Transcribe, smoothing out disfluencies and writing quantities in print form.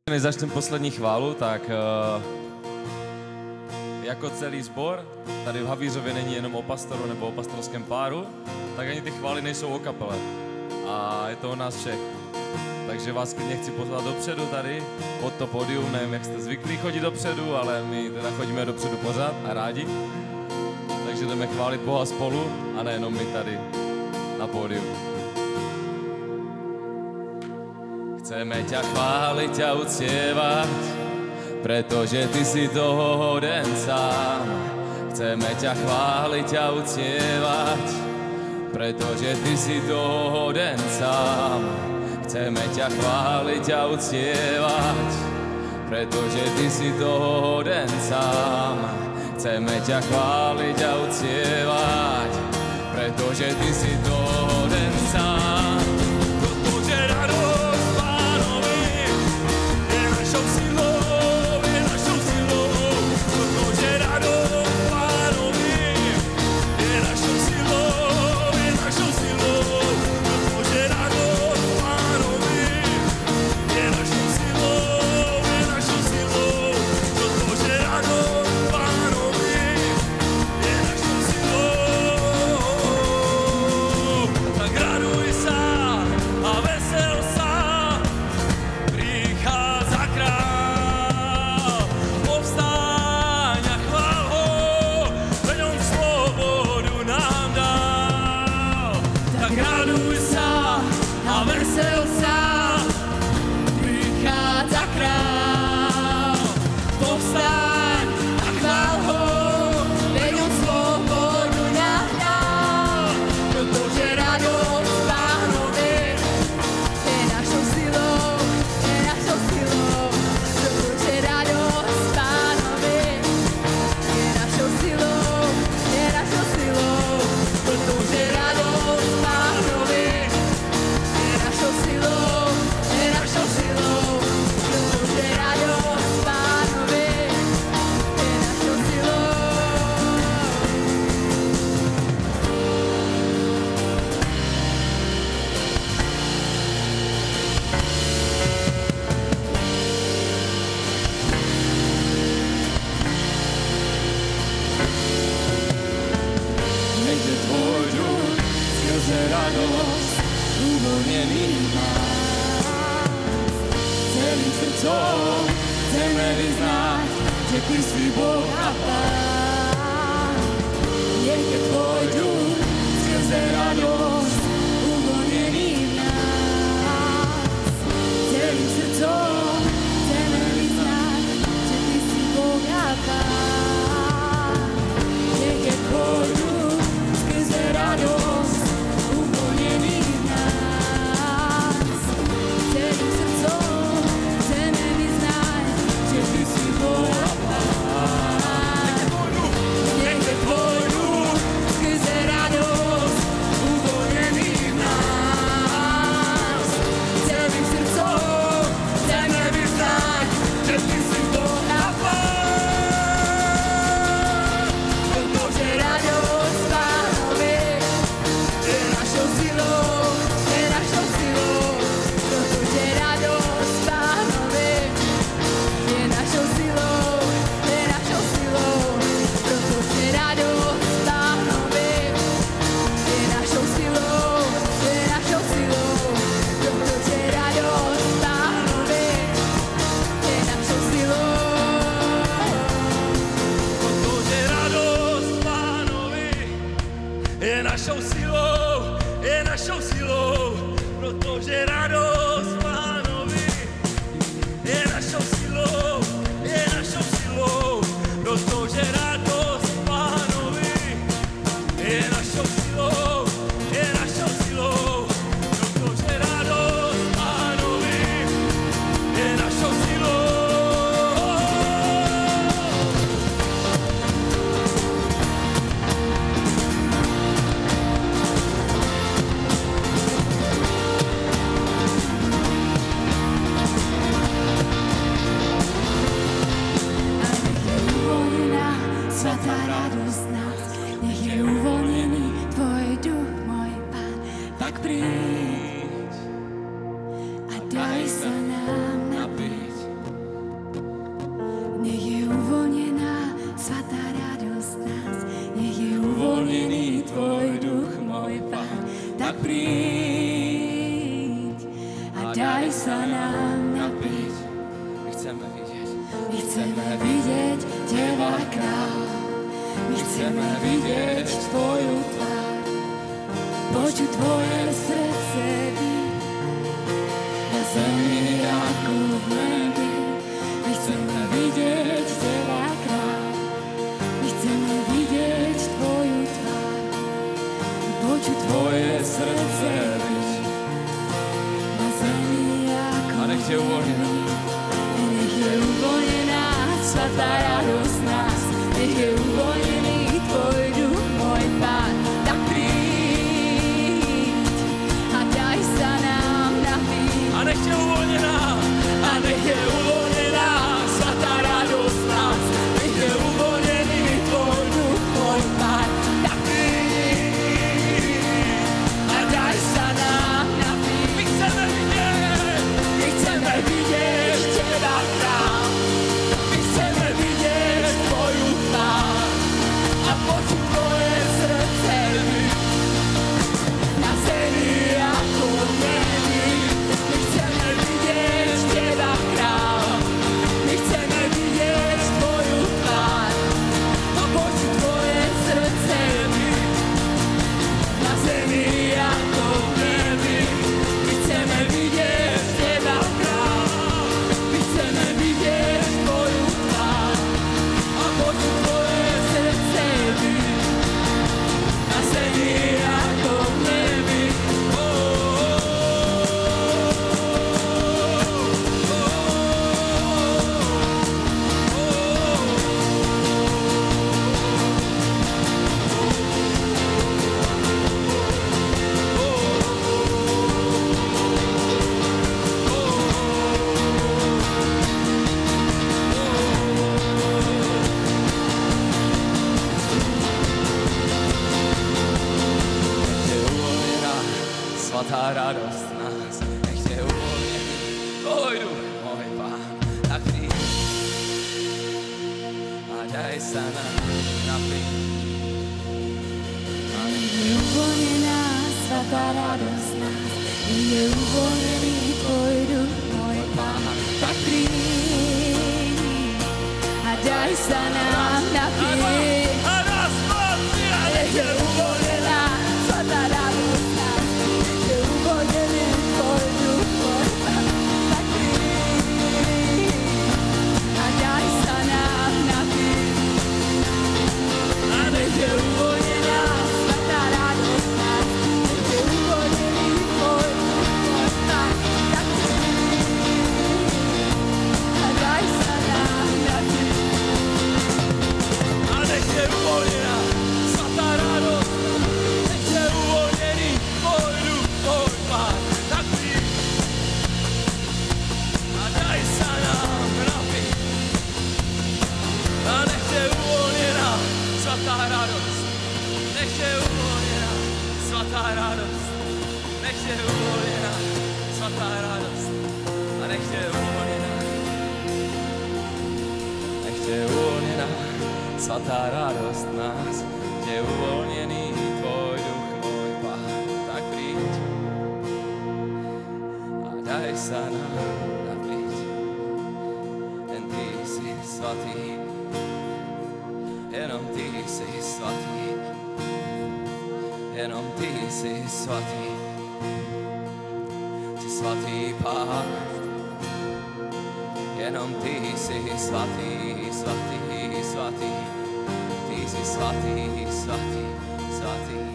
Než začneme poslední chválu, tak jako celý sbor, tady v Havířově není jenom o pastoru nebo o pastorském páru, tak ani ty chvály nejsou o kapele. A je to o nás všech. Takže vás klidně chci pozvat dopředu tady, pod to pódium, nevím, jak jste zvyklí chodit dopředu, ale my teda chodíme dopředu pořád a rádi. Takže jdeme chválit Boha spolu a nejenom my tady na pódiu. Chceme ťa chváliť a uctievať, pretože ty si toho hoden sám. Chceme ťa chváliť a uctievať, pretože ty si toho hoden sám. Chceme ťa chváliť a uctievať, pretože ty si toho hoden sám. Chceme ťa chváliť a uctievať, pretože ty si toho hoden sám. Protože radosť Pánovi je našou silou, je našou silou. Protože radosť Pánovi je našou silou, je našou silou. Protože radosť Pánovi je našou silou, je našou silou. Protože radosť Pánovi je našou silou. Tak raduj sa a vesel sa, prichádza král. Povstaň a chvál ho, veď on slobodu nám dal. Tak raduj sa a vesel sa, prichádza král. Povstaň a chvál ho, veď on slobodu nám dal. Protože radosť Pánovi je našou silou, je našou silou. Protože radosť Pánovi je našou silou, je našou silou. Protože radosť Pánovi je našou silou, je našou silou. Protože radosť Pánovi je našou silou. Nech je tvoj duch skrze radosť uvoľnený nás. Celým srdcom chceme vyznať, že ty si Boh a Pán. Nech je tvoj duch skrze radosť uvoľnený nás. Celým srdcom chceme vyznať, že ty si Boh a Pán. Nech je tvoj duch skrze radosť uvoľnený v nás. Celým srdcom chceme vyznať, že ty si Boh a Pán. Nech je tvoj duch skrze radosť chceme vidieť Tvoju tvár, počuť Tvoje srdce biť, na zemi ako v nebi. My chceme vidieť Teba, Kráľ, my chceme vidieť Tvoju tvár, počuť Tvoje srdce biť, na zemi ako v nebi. A nech je uvoľnená, nech je uvoľnená svatá radosť nás, nech je uvoľnený Tvoj duch, môj Pán. Tak príď a daj sa nám napiť. A nech je uvoľnená, a nech je uvoľnená svatá radosť nás, nech je uvoľnený Tvoj duch, môj Pán. Tak príď a daj sa nám napiť. My chceme vidieť Teba, Král. My chceme vidieť Tvoju tvár a počuť Tvoje srdce biť, na zemi ako v nebi. My chceme vidieť Teba, Král. My chceme vidieť Tvoju tvár a počuť Tvoje srdce biť, na zemi ako v nebi. My chceme vidieť Teba, Král. My chceme vidieť Tvoju tvár a počuť Tvoje srdce biť, na zemi ako v nebi. Svatá radosť nás, nech je uvoľnený Tvoj duch, môj Pán. Tak príď a daj sa nám napiť. A nech je uvoľnená svatá radosť nás, nech je uvoľnený Tvoj duch, môj Pán. Tak príď a daj sa nám napiť. Nech je uvoľnená svatá radosť nás, uvoľnený Tvoj duch, môj Pán. Tak príď a daj sa nám napiť. A nech je uvoľnená svatá radosť nás, nech je uvoľnený Tvoj duch, môj Pán. Tak príď a daj sa nám napiť. A nech je uvoľnená svatá radosť, nech je uvoľnený Tvoj duch, môj Pán. Tak príď a daj sa nám napiť. A nech je uvoľnená svatá radosť, nech je uvoľnená svatá radosť, nech je uvoľnená svatá radosť, a nech je uvoľnená, nech je uvoľnená svatá radosť nás, je uvoľnený Tvoj duch, môj Pán. Tak príď a daj sa nám napiť. Len Ty si svatý, jenom Ty si svatý, jenom Ty si svatý. Si svatý Pán, jenom Ty si svatý, svatý, svatý. Ty si svatý, svatý, svatý.